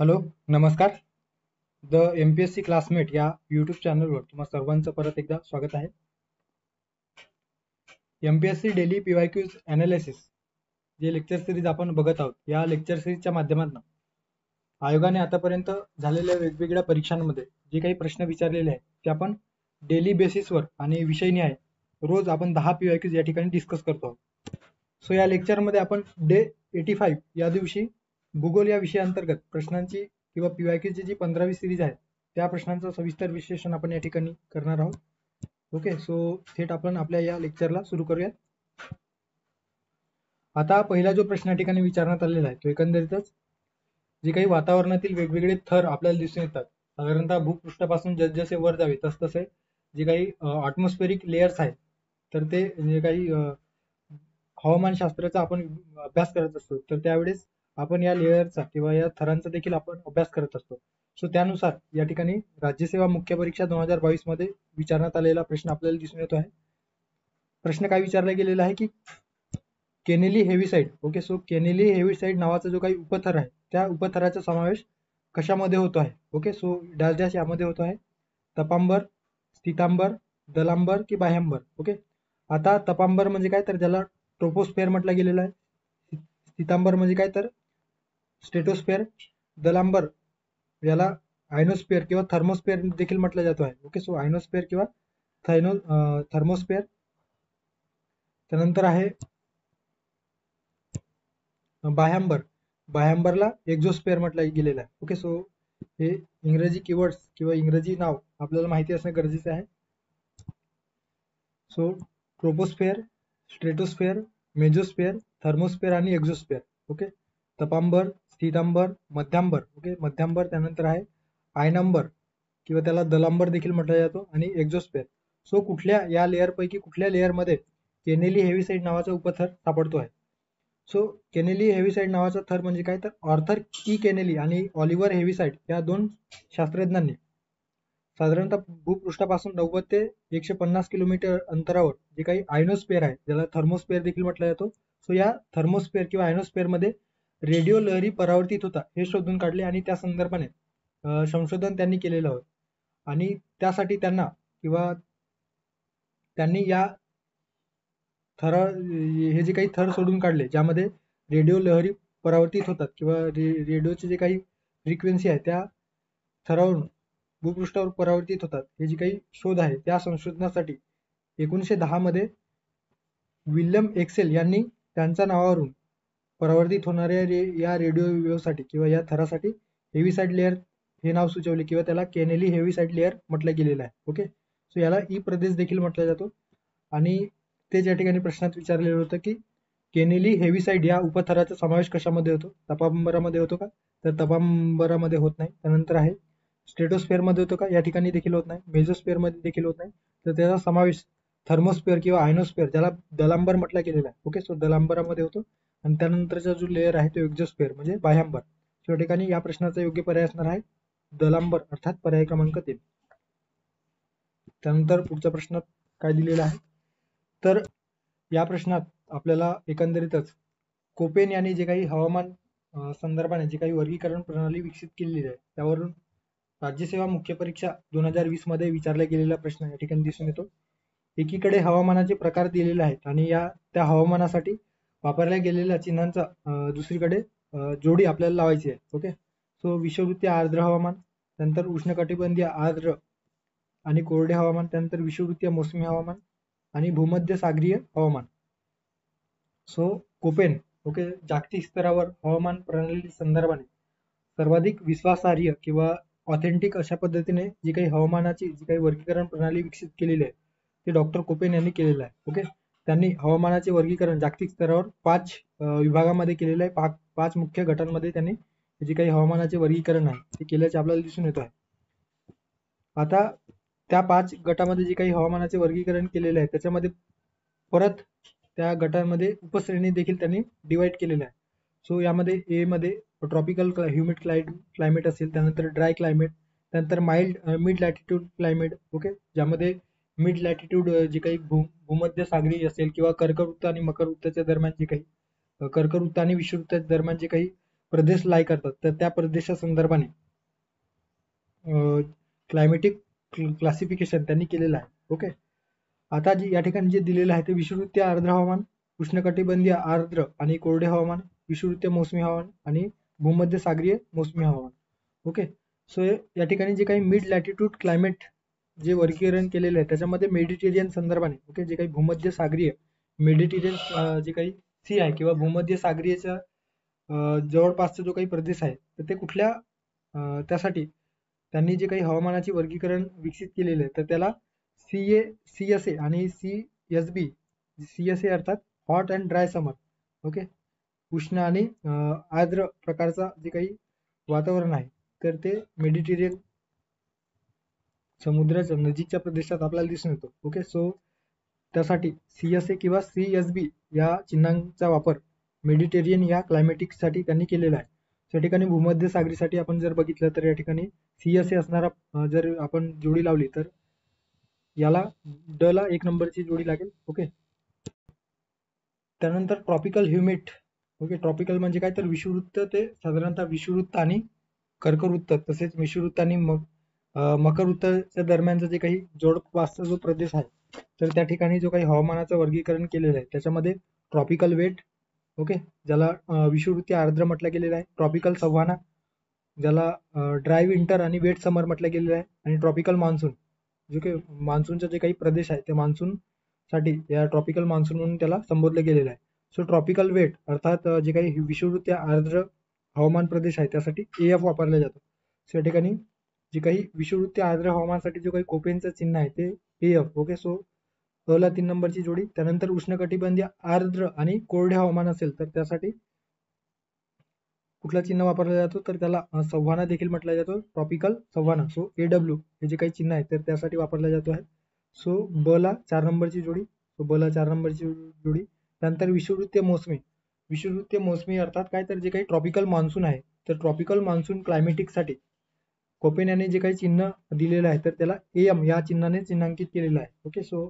Hello, नमस्कार. The MPSC classmate या YouTube चॅनलवर तुम्हा सर्वांचं परत एकदा स्वागत आहे. MPSC डेली PYQs अनालिसिस जे लेक्चर सिरीज आपण बघत आहोत, या लेक्चर सिरीजच्या माध्यमातून आयोगाने आतापर्यंत झालेल्या वेगवेगळ्या परीक्षांमध्ये जे काही प्रश्न विचारलेले आहेत ते आपण डेली बेसिसवर आणि विषयनिहाय रोज आपण 10 PYQs या ठिकाणी डिस्कस करतो आहोत. सो या लेक्चरमध्ये आपण डे 85 या दिवशी भूगोल या विषयाअंतर्गत प्रश्नांची किंवा PYQची जी 15वी सिरीज आहे त्या प्रश्नांचं सविस्तर विश्लेषण आपण या ठिकाणी करणार आहोत. ओके, सो थेट आपण आपल्या या लेक्चरला सुरू करूयात. आता पहिला जो प्रश्न या ठिकाणी विचारण्यात आलेला आहे तो एकंदरीतच जे काही वातावरणातील वेगवेगळे थर आपल्याला दिसून येतात, साधारणतः भूपृष्ठापासून जसजसे वर जावे तसतसे जे काही ॲटमॉस्फेरिक लेयर्स आहेत, तर ते जे काही हवामानशास्त्राचा आपण अभ्यास करत असतो, तर त्यावेळेस आपण या लेयरचा किंवा या थरांचा देखील आपण अभ्यास करत असतो. सो त्यानुसार या ठिकाणी राज्यसेवा मुख्य परीक्षा 2022 मध्ये विचारण्यात आलेला प्रश्न आपल्याला दिसून येतो आहे. प्रश्न काय विचारला गेलेला आहे की केनेली हेविसाइड. ओके, सो केनेली हेविसाइड नावाचा जो काही उपथर आहे त्या उपथराचा समावेश कशामध्ये होतो आहे. ओके, सो डॅश डॅश यामध्ये होतो आहे. तपांबर, स्थितांबर, दलांबर की बाह्यांबर. ओके, आता तपांबर म्हणजे काय तर ज्याला ट्रोपोस्फेअर म्हटलं गेलेलं आहे. स्थितांबर म्हणजे काय तर स्टेटोस्फेअर. दलांबर याला आयनोस्फेअर किंवा थर्मोस्फेअर देखील म्हटलं जातो आहे. ओके, सो आयनोस्फेअर किंवा थर्मोस्फेअर. त्यानंतर आहे बाह्यांबर. बाह्यांबरला एक्झोस्फेअर म्हटलं गेलेलं आहे. ओके, सो हे इंग्रजी कीवर्ड्स किंवा इंग्रजी नाव आपल्याला माहिती असणं गरजेचं आहे. सो ट्रोपोस्फेअर, स्ट्रेटोस्फेअर, मेझोस्फेअर, थर्मोस्फेअर आणि एक्झोस्फेअर. ओके, तपांबर, स्थितांबर, मध्यांबर. ओके, मध्यांबर. त्यानंतर आहे आयनांबर किंवा त्याला दलांबर देखील म्हटलं जातो आणि एक्झोस्फेअर. सो कुठल्या या लेअर पैकी कुठल्या लेअरमध्ये केनेली हेविसाइड नावाचा उपथर सापडतो आहे. सो केनेली हेविसाइड नावाचा थर म्हणजे काय तर ऑर्थर ई केनेली आणि ऑलिव्हर हेविसाइड या दोन शास्त्रज्ञांनी साधारणतः भूपृष्ठापासून 90 ते 150 किलोमीटर अंतरावर जे काही आयनोस्फेअर आहे, ज्याला थर्मोस्फेअर देखील म्हटलं जातो, सो या थर्मोस्फेअर किंवा आयनोस्फेअर मध्ये रेडिओ लहरी परावर्तित होता हे शोधून काढले आणि त्या संदर्भाने संशोधन त्यांनी केलेलं होतं. आणि त्यासाठी त्यांना किंवा त्यांनी या हे जे काही थर शोधून काढले ज्यामध्ये रेडिओ लहरी परावर्तित होतात किंवा रेडिओचे जे काही फ्रिक्वेन्सी आहे त्या थरावरून भूपृष्ठावर परावर्तित होतात, हे जे काही शोध आहे त्या संशोधनासाठी 1910 मध्ये विल्यम एक्सेल यांनी त्यांच्या नावावरून परावर्तित होणाऱ्या या रेडिओ वेव्हसाठी किंवा या थरासाठी हेविसाइड लेअर हे नाव सुचवले किंवा त्याला केनेली हेविसाइड लेअर म्हटलं गेलेलं आहे. ओके, सो याला ई प्रदेश देखील म्हटलं जातो. आणि ते ज्या ठिकाणी प्रश्नात विचारलेलं होतं की केनेली हेविसाइड या उपथराचा समावेश कशामध्ये होतो. तपांबरामध्ये होतो का, तर तपांबरामध्ये होत नाही. त्यानंतर आहे स्ट्रेटोस्फेअर मध्ये होतो का, या ठिकाणी देखील होत नाही. मेझोस्फेअर मध्ये देखील होत नाही. तर त्याचा समावेश थर्मोस्फेअर किंवा आयनोस्फेअर ज्याला दलांबर म्हटलं गेलेला आहे. ओके, सो दलांबरामध्ये होतो. आणि त्यानंतरचा जो लेअर आहे तो एक्झोस्फेअर म्हणजे बाह्यांबर. या ठिकाणी या प्रश्नाचा योग्य पर्याय असणार आहे दलांबर, अर्थात पर्याय क्रमांक 3. त्यानंतर पुढचा प्रश्न काय दिलेला आहे, तर या प्रश्नात आपल्याला एकंदरीतच कोपेन यांनी जे काही हवामान संदर्भाने जे काही वर्गीकरण प्रणाली विकसित केलेली आहे त्यावरून राज्यसेवा मुख्य परीक्षा 2020 मध्ये विचारला गेलेला प्रश्न या ठिकाणी दिसून येतो. एकीकडे हवामानाचे प्रकार दिलेले आहेत आणि त्या हवामानासाठी वापरल्या गेलेल्या चिन्हांचा दुसरीकडे जोडी आपल्याला लावायची आहे. ओके, सो विषुववृत्तीय आर्द्र हवामान, त्यानंतर उष्णकटिबंधीय आर्द्र आणि कोरडे हवामान, त्यानंतर विषुववृत्तीय मोसमी हवामान आणि भूमध्य सागरीय हवामान. सो कोपेन ओके जागतिक स्तरावर हवामान प्रणाली संदर्भाने सर्वाधिक विश्वासार्ह किंवा ऑथेंटिक अशा पद्धतीने जी काही हवामानाची जी काही वर्गीकरण प्रणाली विकसित केलेली आहे ते डॉक्टर कोपेन यांनी केलेलं आहे. ओके, त्यांनी हवामानाचे वर्गीकरण जागतिक स्तरावर 5 विभागामध्ये केलेलं आहे. 5 मुख्य गटांमध्ये त्यांनी जे काही हवामानाचे वर्गीकरण आहे ते केल्याचे आपल्याला दिसून येत आहे. आता त्या 5 गटामध्ये जे काही हवामानाचे वर्गीकरण केलेले आहे त्याच्यामध्ये परत त्या गटांमध्ये उपश्रेणी देखील त्यांनी डिवाइड केलेल्या आहे. सो यामध्ये ए मध्ये ट्रॉपिकल ह्युमिड क्लायमेट असेल, त्यानंतर ड्राय क्लायमेट, त्यानंतर मिड लॅटिट्यूड क्लायमेट. ओके, ज्यामध्ये मिड लॅटिट्यूड जे काही भूमध्य सागरी असेल किंवा कर्कवृत्त आणि मकरवृत्ताच्या दरम्यान जे काही कर्कवृत्त आणि विषुववृत्ताच्या दरम्यान जे काही प्रदेश लाय करतात तर त्या प्रदेशा संदर्भाने क्लायमेटिक क्लासिफिकेशन त्यांनी केलेलं आहे. ओके, आता या ठिकाणी जे दिलेलं आहे ते विषुववृत्तीय आर्द्र हवामान, उष्णकटिबंधीय आर्द्र आणि कोरडे हवामान, विषुववृत्तीय मोसमी हवामान आणि भूमध्य सागरीय मोसमी हवामान. ओके, सो या ठिकाणी जे काही मिड लॅटिट्यूड क्लायमेट जे वर्गीकरण केलेलं आहे त्याच्यामध्ये मेडिटेरियन संदर्भाने, ओके, जे काही भूमध्य सागरीय मेडिटेरियन जे काही सी आहे किंवा भूमध्य सागरीयच्या जवळपासचा जो काही प्रदेश आहे तर ते कुठल्या त्यासाठी त्यांनी जे काही हवामानाचे वर्गीकरण विकसित केलेले आहे तर त्याला CSA आणि CSB, CSA अर्थात hot and dry summer, okay, उष्ण आणि आर्द्र प्रकारचा जे काही वातावरण आहे तर ते मेडिटेरियन समुद्राच्या नजीकच्या प्रदेशात आपल्याला दिसून येतो. ओके, सो त्यासाठी CSA किंवा CSB या चिन्हांचा वापर मेडिटेरियन या क्लायमेटिक साठी त्यांनी केलेला आहे. त्या ठिकाणी भूमध्य सागरीसाठी आपण जर बघितलं तर या ठिकाणी CSA असणारा जर आपण जोडी लावली तर याला ड ला 1 नंबरची जोडी लागेल. ओके, त्यानंतर ट्रॉपिकल ह्युमिड. ओके, ट्रॉपिकल म्हणजे काय तर विषुववृत्त ते साधारणतः विषुववृत्त आणि कर्कवृत्त तसेच विषुववृत्त आणि मकरवृत्ताच्या दरम्यानचा जे काही जवळपासचा जो प्रदेश आहे तर त्या ठिकाणी जो काही हवामानाचं वर्गीकरण केलेलं आहे त्याच्यामध्ये ट्रॉपिकल वेट, ओके, ज्याला विषुववृत्तीय आर्द्र म्हटलं गेलेलं आहे, ट्रॉपिकल सव्हाना ज्याला ड्राय विंटर आणि वेट समर म्हटलं गेलेलं आहे, आणि ट्रॉपिकल मान्सून जे काही मान्सूनचे जे काही प्रदेश आहे ते मान्सून साठी या ट्रॉपिकल मान्सून म्हणून त्याला संबोधलं गेलेलं आहे. सो ट्रॉपिकल वेट अर्थात जे काही विषुववृत्तीय आर्द्र हवामान प्रदेश आहे त्यासाठी AF वापरला जातो. सो या ठिकाणी जे काही विषुववृत्तीय आर्द्र हवामानासाठी जो काही कोपेनचं चिन्ह आहे ते AF. ओके, सो ला 3 नंबरची जोडी. त्यानंतर उष्णकटिबंधीय आर्द्र आणि कोरडे हवामान असेल तर त्यासाठी कुठला चिन्ह वापरला जातो तर त्याला सव्हाना देखील म्हटला जातो, ट्रॉपिकल सव्हाना. सो AW हे जे काही चिन्ह आहे तर त्यासाठी वापरला जातो आहे. सो ब ला 4 नंबरची जोडी. सो ब ला 4 नंबरची जोडी. त्यानंतर विषुववृत्तीय मोसमी. विषुववृत्तीय मोसमी अर्थात काय तर जे काही ट्रॉपिकल मान्सून आहे तर ट्रॉपिकल मान्सून क्लायमेटिक साठी कोपेन यांनी जे काही चिन्ह दिलेलं आहे तर त्याला AM या चिन्हाने चिन्हांकित केलेलं आहे. ओके, सो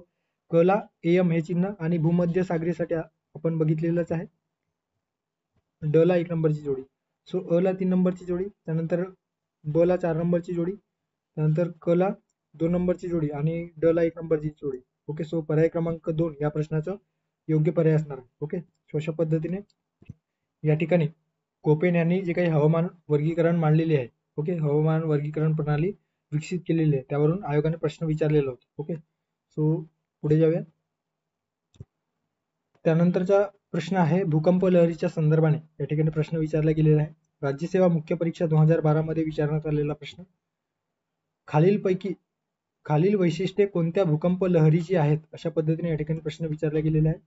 क ला AM हे चिन्ह आणि भूमध्य सागरीसाठी आपण बघितलेलंच आहे. ड ला 1 नंबरची जोडी. सो अ ला 3 नंबरची जोडी. त्यानंतर ब ला 4 नंबरची जोडी. त्यानंतर क ला 2 नंबरची जोडी आणि ड ला 1 नंबरची जोडी. ओके, सो पर्याय क्रमांक 2 या प्रश्नाचं योग्य पर्याय असणार आहे. ओके, अशा पद्धतीने या ठिकाणी कोपेन यांनी जे काही हवामान वर्गीकरण मांडलेले आहे, ओके, हवामान वर्गीकरण प्रणाली विकसित केलेली आहे त्यावरून आयोगाने प्रश्न विचारलेला होता. ओके, सो पुढे जाऊया. त्यानंतरचा प्रश्न आहे भूकंप लहरीच्या संदर्भाने या ठिकाणी प्रश्न विचारला गेलेला आहे. राज्यसेवा मुख्य परीक्षा 2012 मध्ये विचारण्यात आलेला प्रश्न. खालील वैशिष्ट्ये कोणत्या भूकंप लहरीची आहेत अशा पद्धतीने या ठिकाणी प्रश्न विचारला गेलेला आहे.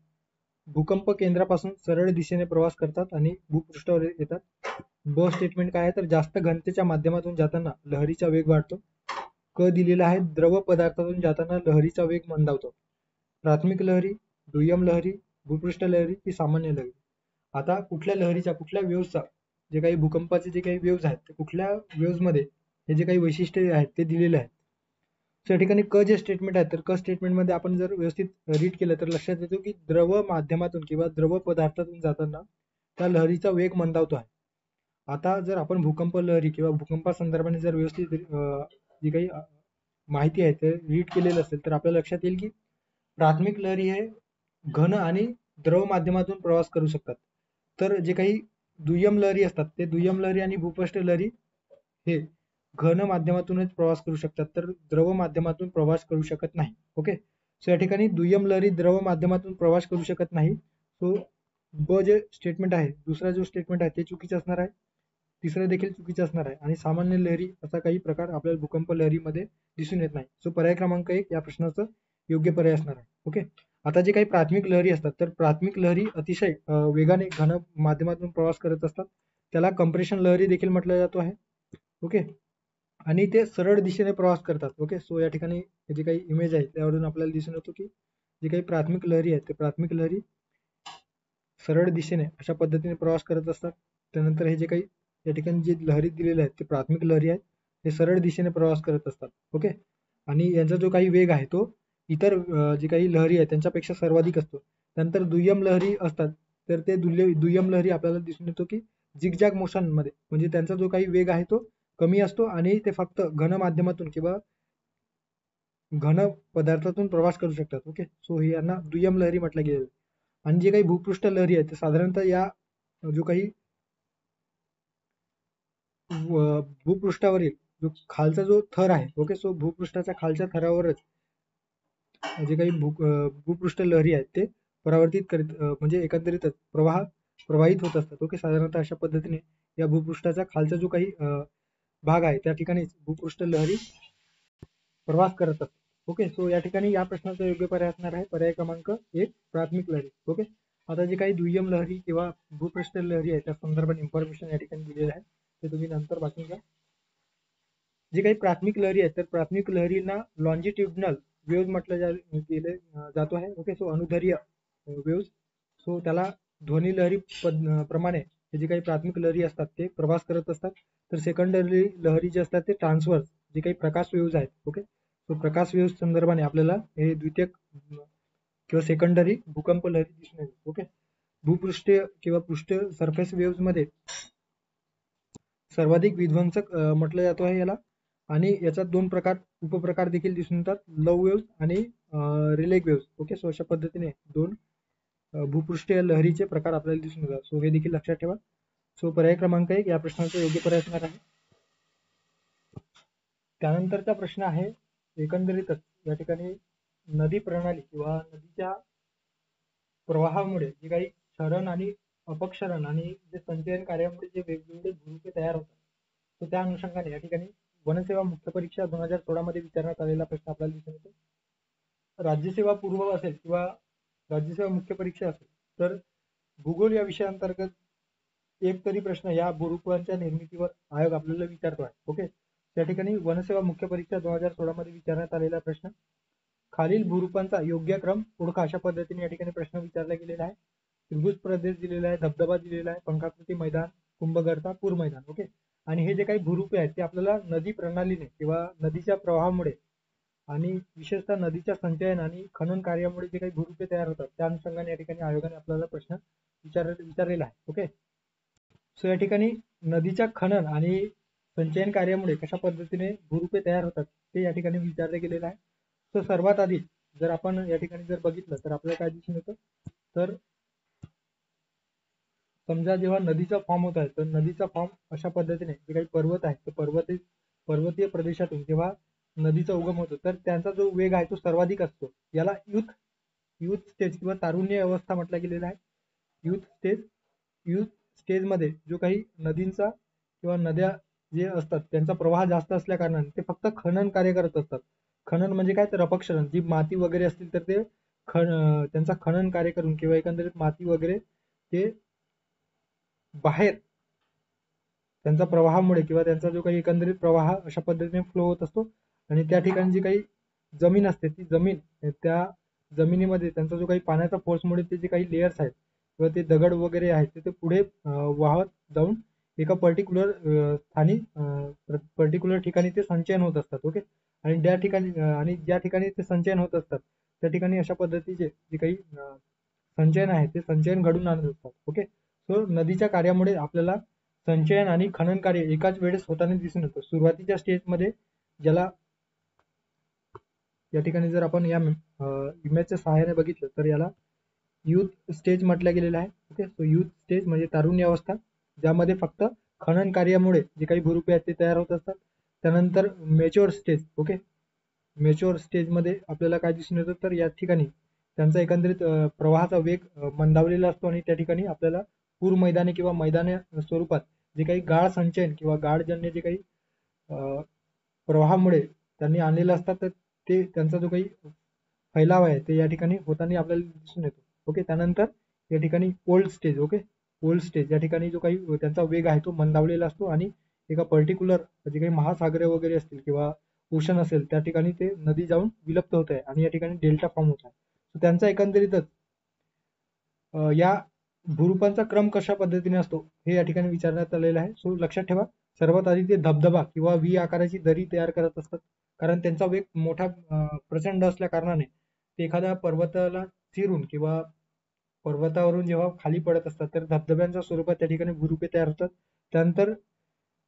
भूकंप केंद्रापासून सरळ दिशेने प्रवास करतात आणि भूपृष्ठावर येतात. ब स्टेटमेंट काय आहे तर जास्त घनतेच्या माध्यमातून जाताना लहरीचा वेग वाढतो. क दिलेला आहे द्रव पदार्थातून जाताना लहरीचा वेग मंदावतो. प्राथमिक लहरी, दुय्यम लहरी, भूपृष्ठ लहरी की सामान्य लहरी. आता कुठल्या लहरीचा कुठल्या वेव्हचा जे काही भूकंपाचे जे काही वेव्ज आहेत ते कुठल्या वेव्ज मध्ये हे जे काही वैशिष्ट्ये आहेत ते दिलेले आहेत. या ठिकाणी क जे स्टेटमेंट आहे तर क स्टेटमेंट मध्ये आपण जर व्यवस्थित रीड केलं तर लक्षात येतो की द्रव माध्यमातून किंवा द्रव पदार्थातून जाताना त्या लहरीचा वेग मंदावतो आहे. आता जर आपण भूकंप लहरी किंवा भूकंपा संदर्भाने जर व्यवस्थित जी काही माहिती आहे ते रीड केलेलं असेल तर आपल्या लक्षात येईल की प्राथमिक लहरी हे घन आणि द्रव माध्यमातून प्रवास करू शकतात. तर जे काही दुय्यम लहरी असतात ते दुय्यम लहरी आणि भूपृष्ठ लहरी हे घन माध्यमातूनच प्रवास करू शकतात तर द्रव माध्यमातून प्रवास करू शकत नाही. ओके, सो या ठिकाणी दुय्यम लहरी द्रव माध्यमातून प्रवास करू शकत नाही. सो ब जे स्टेटमेंट आहे दुसरा जो स्टेटमेंट आहे ते चुकीचं असणार आहे. तिसरं देखील चुकीचं असणार आहे आणि सामान्य लहरी असा काही प्रकार आपल्याला भूकंप लहरीमध्ये दिसून येत नाही. सो पर्याय क्रमांक 1 या प्रश्नाचं योग्य पर्याय असणार आहे. ओके, आता जे काही प्राथमिक लहरी असतात तर प्राथमिक लहरी अतिशय वेगाने घन माध्यमातून प्रवास करत असतात. त्याला कंप्रेशन लहरी देखील म्हटलं जातो आहे. ओके, आणि ते सरळ दिशेने प्रवास करतात. ओके, सो या ठिकाणी जे काही इमेज आहे त्यावरून आपल्याला दिसून येतो की जे काही प्राथमिक लहरी आहेत ते प्राथमिक लहरी सरळ दिशेने अशा पद्धतीने प्रवास करत असतात. त्यानंतर हे जे काही या ठिकाणी जे लहरी दिलेले आहेत ते प्राथमिक लहरी आहेत ते सरळ दिशेने प्रवास करत असतात. ओके, आणि यांचा जो काही वेग आहे तो इतर जे काही लहरी आहेत त्यांच्यापेक्षा सर्वाधिक असतो. त्यानंतर दुय्यम लहरी असतात तर ते दुय्यम लहरी आपल्याला दिसून येतो की झिगझॅग मोशन मध्ये, म्हणजे त्यांचा जो काही वेग आहे तो कमी असतो आणि ते फक्त घन माध्यमातून किंवा घन पदार्थातून प्रवास करू शकतात. ओके, सो यांना दुय्यम लहरी म्हटलं गेलेलं. आणि जे काही भूपृष्ठ लहरी आहेत ते साधारणतः या जो काही भूपृष्ठावरील जो खालचा जो थर आहे, ओके, सो भूपृष्ठाच्या खालच्या थरावरच जे काही भूपृष्ठ लहरी आहेत ते परावर्तित करीत म्हणजे एकंदरीतच प्रवाहित होत असतात. ओके, साधारणतः अशा पद्धतीने या भूपृष्ठाचा खालचा जो काही भाग आहे त्या ठिकाणी भूपृष्ठ लहरी प्रवास करत असतात. ओके, सो या ठिकाणी या प्रश्नाचा योग्य पर्याय असणार आहे पर्याय क्रमांक 1 प्राथमिक लहरी. ओके, आता जे काही दुय्यम लहरी किंवा भूपृष्ठ लहरी आहे त्या संदर्भात इन्फॉर्मेशन या ठिकाणी दिलेलं आहे, ते तुम्ही नंतर वाचून घ्या. जे काही प्राथमिक लहरी आहेत तर प्राथमिक लहरींना लॉन्जिट्युडनल वेव्ज म्हटलं गेले जातो आहे. ओके, सो अनुधरीय वेव्ज, सो त्याला ध्वनी लहरी प्रमाणे जे काही प्राथमिक लहरी असतात ते प्रवास करत असतात. तर सेकंडरी लहरी जे असतात ते ट्रान्सव्हर्स जे काही प्रकाश वेव्ज आहेत. ओके, सो प्रकाश वेव्ज संदर्भाने आपल्याला हे द्वितीयक किंवा सेकंडरी भूकंप लहरी दिसून येते. ओके, भूपृष्ठीय किंवा पृष्ठ सरफेस वेव्ज मध्ये सर्वाधिक विध्वंसक म्हटलं जातो आहे याला, आणि याच्यात 2 उपप्रकार देखील दिसून येतात, लव वेव्स आणि रिलेग वेव्स. ओके, सो अशा पद्धतीने 2 भूपृष्ठीय लहरीचे प्रकार आपल्याला दिसून येतात. सो हे देखील लक्षात ठेवा. सो पर्याय क्रमांक 1 या प्रश्नाचा योग्य पर्याय असणार आहे. त्यानंतरचा प्रश्न आहे एकंदरीतच या ठिकाणी नदी प्रणाली किंवा नदीच्या प्रवाहामुळे जे काही क्षरण आणि अपक्षरण आणि जे संचयन कार्यामुळे जे वेगवेगळे भूमिके तयार होतात, तर त्या अनुषंगाने या ठिकाणी वनसेवा मुख्य परीक्षा 2016 मध्ये विचारण्यात आलेला प्रश्न आपल्याला दिसून येतो. राज्यसेवा पूर्व असेल किंवा राज्यसेवा मुख्य परीक्षा असेल तर भूगोल या विषयाअंतर्गत एक तरी प्रश्न या भूरूपांच्या निर्मितीवर आयोग आपल्याला विचारतो आहे. ओके, त्या ठिकाणी वनसेवा मुख्य परीक्षा 2016 मध्ये विचारण्यात आलेला प्रश्न, खालील भूरूपांचा योग्य क्रम ओळखा अशा पद्धतीने या ठिकाणी प्रश्न विचारला गेलेला आहे. त्रिभुज प्रदेश दिलेला आहे, धबधबा दिलेला आहे, पंखाकृती मैदान, कुंभगर्ता, पूर मैदान. ओके, आणि हे जे काही भूरूपे आहेत ते आपल्याला नदी प्रणालीने किंवा नदीच्या प्रवाहामुळे आणि विशेषतः नदीच्या संचयन आणि खनन कार्यामुळे जे काही भूरूपे तयार होतात त्या अनुषंगाने या ठिकाणी आयोगाने आपल्याला प्रश्न विचारलेला आहे. ओके, सो या ठिकाणी नदीच्या खनन आणि संचयन कार्यामुळे कशा पद्धतीने भूरूपे तयार होतात ते या ठिकाणी विचारले गेलेलं आहे. तर सर्वात आधी जर आपण या ठिकाणी जर बघितलं तर आपल्याला काय दिसून येतं, तर समजा जेव्हा नदीचा फॉर्म होत आहे तर नदीचा फॉर्म अशा पद्धतीने जे काही पर्वत आहे तर पर्वतीय प्रदेशातून जेव्हा नदीचा उगम होतो तर त्यांचा जो वेग आहे तो सर्वाधिक असतो. याला युथ स्टेज किंवा तारुण्य अवस्था म्हटलं गेलेला आहे. युथ स्टेज मध्ये जो काही नदींचा किंवा नद्या जे असतात त्यांचा प्रवाह जास्त असल्या कारणाने ते फक्त खनन कार्य करत असतात. खनन म्हणजे काय तर अपक्षरण, जी माती वगैरे असतील तर ते त्यांचा खनन कार्य करून किंवा एकंदरीत माती वगैरे ते बाहेर त्यांचा प्रवाहामुळे किंवा त्यांचा जो काही एकंदरीत प्रवाह अशा पद्धतीने फ्लो होत असतो आणि त्या ठिकाणी जी काही जमीन असते ती जमीन त्या जमिनीमध्ये त्यांचा जो काही पाण्याचा फोर्समुळे ते जे काही लेयर्स आहेत किंवा ते दगड वगैरे आहेत ते पुढे वाहत जाऊन एका पर्टिक्युलर ठिकाणी ते संचयन होत असतात. ओके, आणि ज्या ठिकाणी ते संचयन होत असतात त्या ठिकाणी अशा पद्धतीचे जे काही संचयन आहे ते संचयन घडून आणत असतात. ओके, सो नदीच्या कार्यामुळे आपल्याला संचयन आणि खनन कार्य एकाच वेळेस होताना दिसून येतं. सुरुवातीच्या स्टेजमध्ये ज्याला या ठिकाणी जर आपण या इमेजच्या सहाय्याने बघितलं तर याला युथ स्टेज म्हटलं गेलेलं आहे. ओके, सो युथ स्टेज म्हणजे तारुण्य अवस्था ज्यामध्ये फक्त खनन कार्यामुळे जे काही भूरूपे आहेत ते तयार होत असतात. त्यानंतर मॅच्युअर स्टेज. ओके, मॅच्युअर स्टेजमध्ये आपल्याला काय दिसून येतं तर या ठिकाणी त्यांचा एकंदरीत प्रवाहाचा वेग मंदावलेला असतो आणि त्या ठिकाणी आपल्याला पूर मैदानी किंवा मैदानी स्वरूपात जे काही गाळ संचयन किंवा गाळजन्य जे काही प्रवाहामुळे त्यांनी आणलेलं असतात तर ते त्यांचा जो काही फैलाव आहे ते या ठिकाणी होताना आपल्याला दिसून येतो. ओके, त्यानंतर या ठिकाणी old stage. Okay, old stage या ठिकाणी जो काही त्यांचा वेग आहे तो मंदावलेला असतो आणि एका पर्टिक्युलर जे काही महासागरे वगैरे असतील किंवा ओशन असेल त्या ठिकाणी ते नदी जाऊन विलुप्त होत आहे आणि या ठिकाणी डेल्टा फॉर्म होत आहे. त्यांचा एकंदरीतच या भूरूपांचा क्रम कशा पद्धतीने असतो हे या ठिकाणी विचारण्यात आलेलं आहे. सो लक्षात ठेवा, सर्वात आधी ते धबधबा किंवा व्ही आकाराची दरी तयार करत असतात कारण त्यांचा वेग मोठा प्रचंड असल्या कारणाने ते एखाद्या पर्वताला चिरून किंवा पर्वतावरून जेव्हा खाली पडत असतात तर धबधब्यांच्या स्वरूपात त्या ठिकाणी भूरूपे तयार होतात. त्यानंतर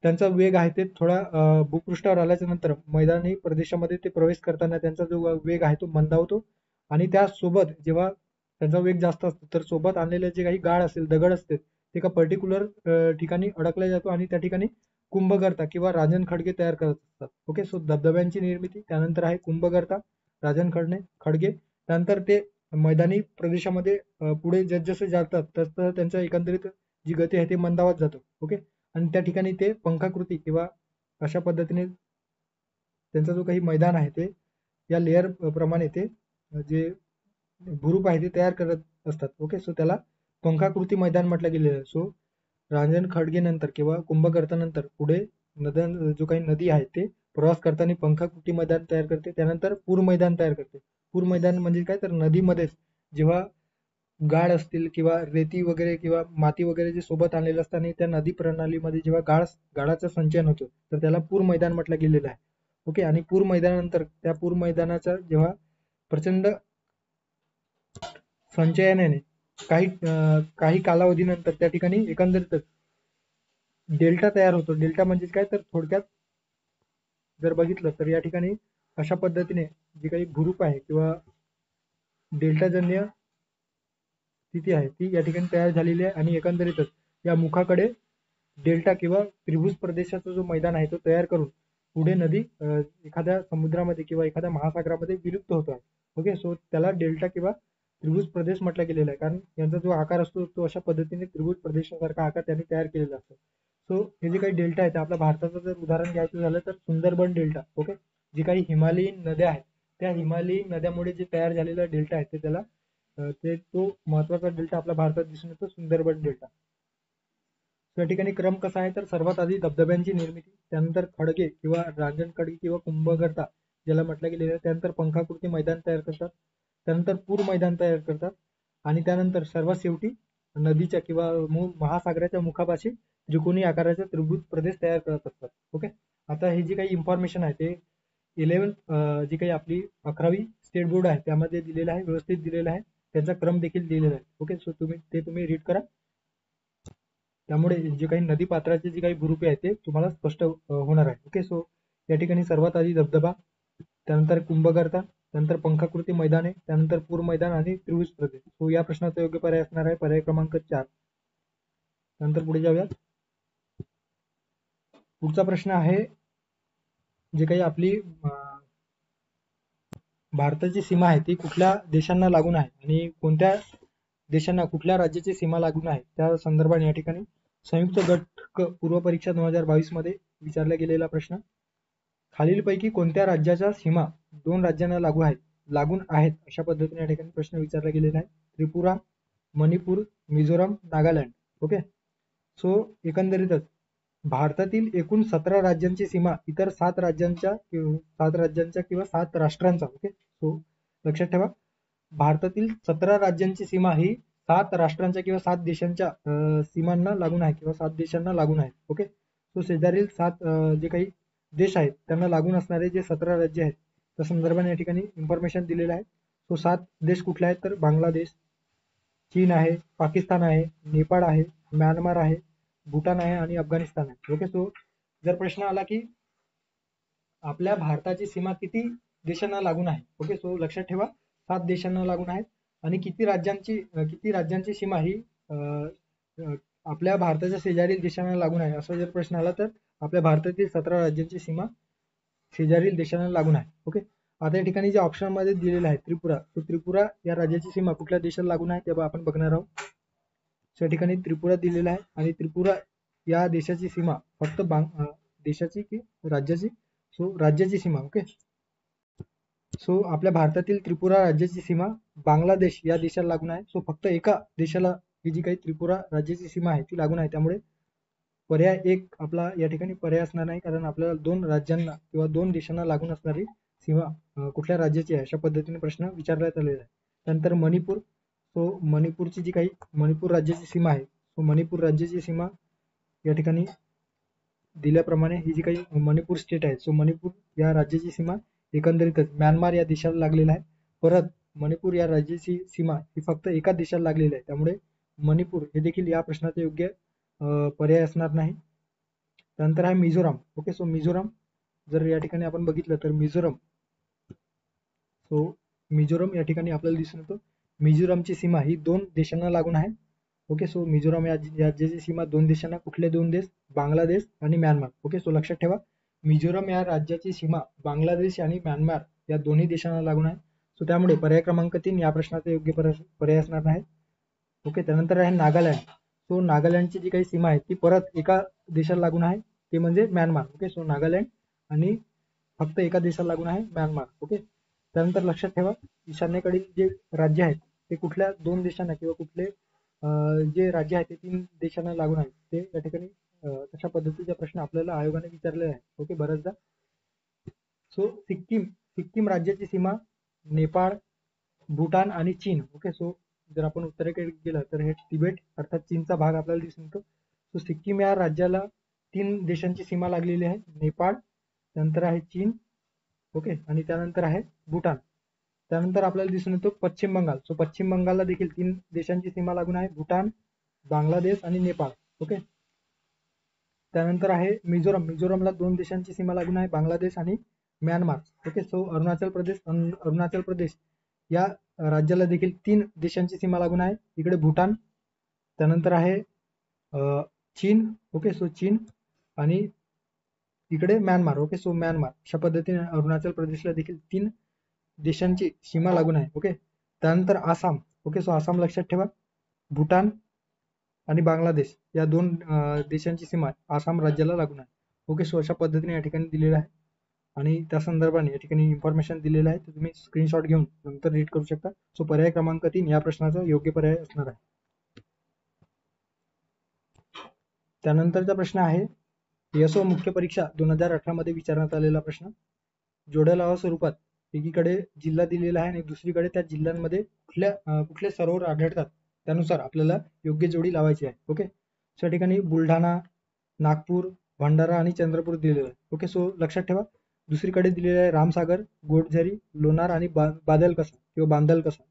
त्यांचा वेग आहे ते थोडा भूपृष्ठावर आल्याच्या नंतर मैदानी प्रदेशामध्ये ते प्रवेश करताना त्यांचा जो वेग आहे तो मंदावतो आणि त्यासोबत जेव्हा त्यांचा वेग जास्त असतो तर सोबत आणलेले जे काही गाळ असेल, दगड असते, ते एका पर्टिक्युलर ठिकाणी अडकला जातो आणि त्या ठिकाणी कुंभगर्ता किंवा रांजण खडगे तयार करत असतात. ओके, सो धबधब्यांची निर्मिती, त्यानंतर आहे कुंभगर्ता, रांजण खडगे, त्यानंतर ते मैदानी प्रदेशामध्ये पुढे जसजसे जातात तसं त्यांच्या एकंदरीत जी गती आहे ते मंदावत जातो. ओके, आणि त्या ठिकाणी ते पंखाकृती किंवा अशा पद्धतीने त्यांचा जो काही मैदान आहे ते या लेअर प्रमाणे ते जे भूरूप आहे ते तयार करत असतात. ओके, सो त्याला पंखाकृती मैदान म्हटलं गेलेलं आहे. सो रांजण खडगे नंतर किंवा कुंभगर्तानंतर पुढे जो काही नदी आहे ते प्रवास करताना पंखाकृती मैदान तयार करते. त्यानंतर पूर मैदान तयार करते. पूर मैदान म्हणजे काय, तर नदीमध्येच जेव्हा गाळ असतील किंवा रेती वगैरे किंवा माती वगैरे जे सोबत आणलेलं असतं आणि त्या नदी प्रणालीमध्ये जेव्हा गाळाचं संचयन होतं तर त्याला पूर मैदान म्हटलं गेलेलं आहे. ओके, आणि पूर मैदानानंतर त्या पूर मैदानाचा जेव्हा प्रचंड संचयनाने काही कालावधीनंतर त्या ठिकाणी एकंदरीतच डेल्टा तयार होतो. डेल्टा म्हणजे काय, तर थोडक्यात जर बघितलं तर या ठिकाणी अशा पद्धतीने जी काही भूरूप आहे किंवा डेल्टाजन्य स्थिती आहे ती या ठिकाणी तयार झालेली आहे आणि एकंदरीतच या मुखाकडे डेल्टा किंवा त्रिभुज प्रदेशाचा जो मैदान आहे तो तयार करून पुढे नदी एखाद्या समुद्रामध्ये किंवा एखाद्या महासागरामध्ये विलुप्त होतो आहे. ओके, सो त्याला डेल्टा किंवा त्रिभुज प्रदेश म्हटलं गेलेला आहे, कारण यांचा जो आकार असतो तो अशा पद्धतीने त्रिभुज प्रदेशासारखा आकार त्यांनी तयार केलेला असतो. सो हे जे काही डेल्टा आहे आपल्या भारताचं जर उदाहरण घ्यायचं झालं तर सुंदरबन डेल्टा. ओके, जी काही हिमालयीन नद्या आहेत त्या हिमालयीन नद्यामुळे जे तयार झालेला डेल्टा आहे ते त्याला तो महत्वाचा डेल्टा आपल्या भारतात दिसून येतो, सुंदरबन डेल्टा. या ठिकाणी क्रम कसा आहे, तर सर्वात आधी धबधब्यांची निर्मिती, त्यानंतर खडगे किंवा रांजण खडगे किंवा कुंभगर्ता ज्याला म्हटलं गेलेलं आहे, त्यानंतर पंखाकृती मैदान तयार करतात, त्यानंतर पूर मैदान तयार करतात आणि त्यानंतर सर्वात शेवटी नदीच्या किंवा महासागराच्या मुखापाशी त्रिकोणी आकाराचा त्रिभुज प्रदेश तयार करत असतात. ओके, आता हे जे काही इन्फॉर्मेशन आहे ते 11 जी काही आपली 11वी स्टेट बोर्ड आहे त्यामध्ये दिलेलं आहे, व्यवस्थित दिलेलं आहे, त्याचा क्रम देखील दिलेला आहे. ओके, सो तुम्ही रीड करा. त्यामुळे जे काही नदी पात्राचे जे काही भूरूपे आहेत ते तुम्हाला स्पष्ट होणार आहे. ओके, सो या ठिकाणी सर्वात आधी धबधबा, त्यानंतर कुंभगर्ता, त्यानंतर पंखाकृती मैदाने, त्यानंतर पूर मैदान आणि त्रिभुज प्रदेश. सो या प्रश्नाचा योग्य पर्याय असणार आहे पर्याय क्रमांक 4. नंतर पुढे जाऊया. पुढचा प्रश्न आहे, जे काही आपली भारताची सीमा आहे ती कुठल्या देशांना लागून आहे आणि कोणत्या देशांना कुठल्या राज्याची सीमा लागून आहे त्या संदर्भाने या ठिकाणी संयुक्त गट पूर्व परीक्षा 2022 मध्ये विचारला गेलेला प्रश्न. खालीलपैकी कोणत्या राज्याच्या सीमा 2 राज्यांना लागून आहेत अशा पद्धतीने या ठिकाणी प्रश्न विचारला गेलेला आहे. त्रिपुरा, मणिपूर, मिझोराम, नागालँड. ओके, सो एकंदरीतच भारतातील एकूण 17 राज्यांची सीमा इतर 7 राज्यांच्या किंवा 7 राष्ट्रांचा. ओके, सो लक्षात ठेवा, भारतातील 17 राज्यांची सीमा ही 7 राष्ट्रांच्या किंवा 7 देशांच्या सीमांना लागून आहे किंवा 7 देशांना लागून आहे. ओके, सो शेजारील 7 जे काही देश आहेत त्यांना लागून असणारे जे 17 राज्य आहेत त्या संदर्भाने या ठिकाणी इन्फॉर्मेशन दिलेलं आहे. सो 7 देश कुठले आहेत, तर बांगलादेश, चीन आहे, पाकिस्तान आहे, नेपाळ आहे, म्यानमार आहे, भूटान आहे आणि अफगाणिस्तान आहे. ओके, सो जर प्रश्न आला की आपल्या भारताची सीमा किती देशांना लागून आहे, ओके, सो लक्षात ठेवा 7 देशांना लागून आहेत आणि किती राज्यांची सीमा ही आपल्या भारताच्या शेजारील देशांना लागून आहे असा जर प्रश्न आला तर आपल्या भारतातील 17 राज्यांची सीमा शेजारील देशांना लागून आहे. ओके, आता या ठिकाणी जे ऑप्शन मध्ये दिलेलं आहे त्रिपुरा, तो त्रिपुरा या राज्याची सीमा कुठल्या देशाला लागून आहे तेव्हा आपण बघणार आहोत. त्या ठिकाणी त्रिपुरा दिलेला आहे आणि त्रिपुरा या देशाची सीमा फक्त देशाची की राज्याची, सो राज्याची सीमा. ओके, सो आपल्या भारतातील त्रिपुरा राज्याची सीमा बांगलादेश या देशाला लागून आहे. सो फक्त एका देशाला ही जी काही त्रिपुरा राज्याची सीमा आहे ती लागून आहे, त्यामुळे पर्याय 1 आपला या ठिकाणी पर्याय असणार नाही, कारण आपल्याला 2 राज्यांना किंवा 2 देशांना लागून असणारी सीमा कुठल्या राज्याची आहे अशा पद्धतीने प्रश्न विचारण्यात आलेला आहे. त्यानंतर मणिपूर, सो मणिपूरची जी काही मणिपूर राज्याची सीमा आहे, सो मणिपूर राज्याची सीमा या ठिकाणी दिल्याप्रमाणे ही जी काही मणिपूर स्टेट आहे, सो मणिपूर या राज्याची सीमा एकंदरीतच म्यानमार या देशाला लागलेला आहे. परत मणिपूर या राज्याची सीमा ही फक्त एका देशाला लागलेली आहे, त्यामुळे मणिपूर हे देखील या प्रश्नाचे योग्य पर्याय असणार नाही. त्यानंतर आहे मिझोराम. ओके, सो मिझोराम जर या ठिकाणी आपण बघितलं तर मिझोराम या ठिकाणी आपल्याला दिसून येतो. मिझोरामची सीमा ही 2 देशांना लागून आहे. ओके, सो मिझोराम या राज्याची सीमा 2 देशांना, कुठले 2 देश? बांगलादेश आणि म्यानमार. ओके, सो लक्षात ठेवा, मिझोराम या राज्याची सीमा बांगलादेश आणि म्यानमार या दोन्ही देशांना लागून आहे. सो त्यामुळे पर्याय क्रमांक 3 या प्रश्नाचा योग्य पर्याय असणार नाही. ओके, त्यानंतर आहे नागालँड. सो नागालँडची जी काही सीमा आहे ती परत एका देशाला लागून आहे, ते म्हणजे म्यानमार. ओके, सो नागालँड आणि फक्त एका देशाला लागून आहे, म्यानमार. ओके, त्यानंतर लक्षात ठेवा, ईशान्येकडील जे राज्य आहेत ते कुठल्या 2 देशांना किंवा कुठले जे राज्य आहेत ते 3 देशांना लागून आहेत, ते या ठिकाणी तशा पद्धतीचे प्रश्न आपल्याला आयोगाने विचारलेले आहेत. ओके, बऱ्याचदा. सो सिक्कीम राज्याची सीमा नेपाळ, भूटान आणि चीन. ओके, सो जर आपण उत्तरेकडे गेलं तर हे तिबेट अर्थात चीनचा भाग आपल्याला दिसून येतो. सो सिक्कीम या राज्याला 3 देशांची सीमा लागलेली आहे, नेपाळ, त्यानंतर आहे चीन. ओके, आणि त्यानंतर आहे भूटान. त्यानंतर आपल्याला दिसून येतो पश्चिम बंगाल. सो पश्चिम बंगालला देखील 3 देशांची सीमा लागून आहे, भूटान, बांगलादेश आणि नेपाळ. ओके, त्यानंतर आहे मिझोरामला 2 देशांची सीमा लागून आहे, बांगलादेश आणि Myanmar. Okay, so Arunachal Pradesh या राज्याला देखील 3 देशांची सीमा लागून आहे, इकडे भूटान, त्यानंतर आहे चीन. ओके, सो चीन आणि इकडे म्यानमार. Okay, so Myanmar. अशा पद्धतीने अरुणाचल प्रदेशला देखील 3 देशांची सीमा लागून आहे. ओके, त्यानंतर आसाम. ओके, सो आसाम लक्षात ठेवा, भूटान आणि बांगलादेश या 2 देशांची सीमा आसाम राज्याला लागून आहे. ओके, सो अशा पद्धतीने या ठिकाणी दिलेलं आहे आणि त्या संदर्भाने या ठिकाणी इन्फॉर्मेशन दिलेलं आहे, तुम्ही स्क्रीनशॉट घेऊन नंतर रीड करू शकता. सो पर्याय क्रमांक 3 या प्रश्नाचा योग्य पर्याय असणार आहे. त्यानंतरचा प्रश्न आहे एसओ मुख्य परीक्षा 2018 मध्ये विचारण्यात आलेला प्रश्न. जोड्या स्वरूपात एकीकडे जिल्हा दिलेला आहे आणि दुसरीकडे त्या जिल्ह्यांमध्ये कुठले सरोवर आढळतात त्यानुसार आपल्याला योग्य जोडी लावायची आहे. ओके, सो या ठिकाणी बुलढाणा, नागपूर, भंडारा आणि चंद्रपूर दिलेलं आहे. ओके, सो लक्षात ठेवा, दुसरीकडे दिलेलं आहे रामसागर, गोटझरी, लोणार आणि बादलकसा किंवा बांदलकसा.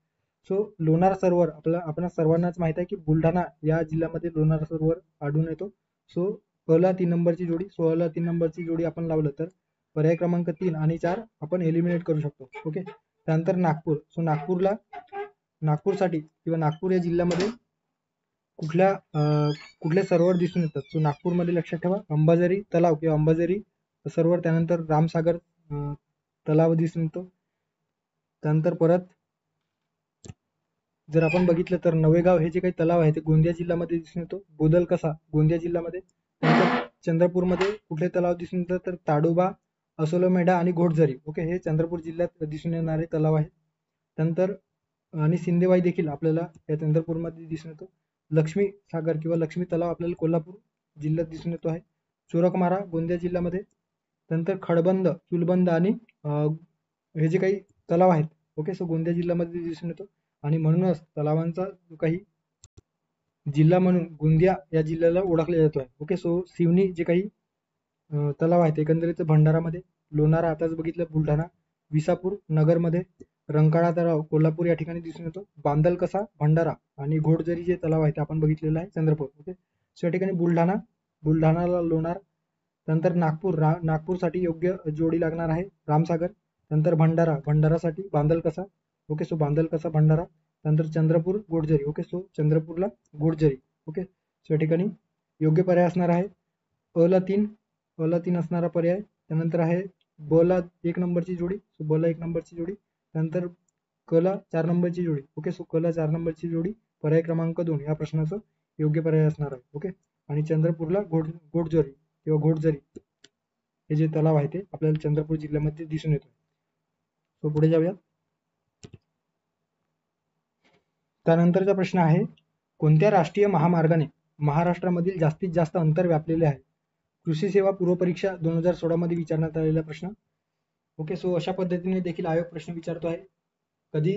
सो लोणार सरोवर आपल्या सर्वांनाच माहित आहे की बुलढाणा या जिल्ह्यामध्ये लोणार सरोवर आढळून येतो. सो 3 नंबरची जोडी, 3 नंबरची जोडी आपण लावलं तर पर्याय क्रमांक 3 आणि 4 आपण एलिमिनेट करू शकतो. ओके, त्यानंतर नागपूर. सो नागपूरसाठी किंवा नागपूर या जिल्ह्यामध्ये कुठले सरोवर दिसून येतात? सो नागपूरमध्ये लक्षात ठेवा अंबाझरी तलाव किंवा अंबाझरी सरोवर, त्यानंतर रामसागर तलाव दिसून येतो. त्यानंतर परत जर आपण बघितलं तर नवेगाव हे जे काही तलाव आहे ते गोंदिया जिल्ह्यामध्ये दिसून येतो, बोदलकसा गोंदिया जिल्ह्यामध्ये. त्यानंतर चंद्रपूरमध्ये कुठले तलाव दिसून येतात तर ताडोबा, असोलमेढा आणि घोटझरी. ओके, हे चंद्रपूर जिल्ह्यात दिसून येणारे तलाव आहे. त्यानंतर आणि सिंदेवाई देखील आपल्याला या चंद्रपूरमध्ये दिसून येतो. लक्ष्मी सागर किंवा लक्ष्मी तलाव आपल्याला कोल्हापूर जिल्ह्यात दिसून येतो आहे. चोरकमारा गोंदिया जिल्ह्यामध्ये. त्यानंतर खडबंद, चुलबंद आणि हे जे काही तलाव आहेत, ओके, सो गोंदिया जिल्ह्यामध्ये दिसून येतो आणि म्हणूनच तलावांचा जो काही जिल्हा म्हणून गोंदिया या जिल्ह्याला ओळखले जातो आहे. ओके, सो शिवनी जे काही तलाव आहेत एकंदरीत भंडारामध्ये, लोणारा आताच बघितलं बुलढाणा, विसापूर नगरमध्ये, रंकाळा तलाव कोल्हापूर या ठिकाणी दिसून येतो, बांदलकसा भंडारा आणि घोडझरी जे तलाव आहे ते आपण बघितलेलं आहे चंद्रपूर. ओके, सो या ठिकाणी बुलढाणाला लोणार. त्यानंतर नागपूरसाठी योग्य जोडी लागणार आहे रामसागर. नंतर भंडारासाठी बांदलकसा. Okay, so Bandalkasa Bhandara. त्यानंतर चंद्रपूर घोडझरी. ओके, सो चंद्रपूरला घोडझरी. ओके, सो या ठिकाणी योग्य पर्याय असणार आहे अला 3 असणारा पर्याय. त्यानंतर आहे बला 1 नंबरची जोडी, सो बला 1 नंबरची जोडी. त्यानंतर कला 4 नंबरची जोडी. ओके, सो कला 4 नंबरची जोडी पर्याय क्रमांक 2 या प्रश्नाचं योग्य पर्याय असणार आहे. ओके, आणि चंद्रपूरला घोडझरी किंवा घोडझरी हे जे तलाव आहे ते आपल्याला चंद्रपूर जिल्ह्यामध्ये दिसून येतो. सो पुढे जाऊयात. त्यानंतरचा प्रश्न आहे कोणत्या राष्ट्रीय महामार्गाने महाराष्ट्रामधील जास्तीत जास्त अंतर व्यापलेले आहे? कृषी सेवा पूर्व परीक्षा 2016 मध्ये विचारण्यात आलेला प्रश्न. ओके, सो अशा पद्धतीने देखील आयोग प्रश्न विचारतो आहे. कधी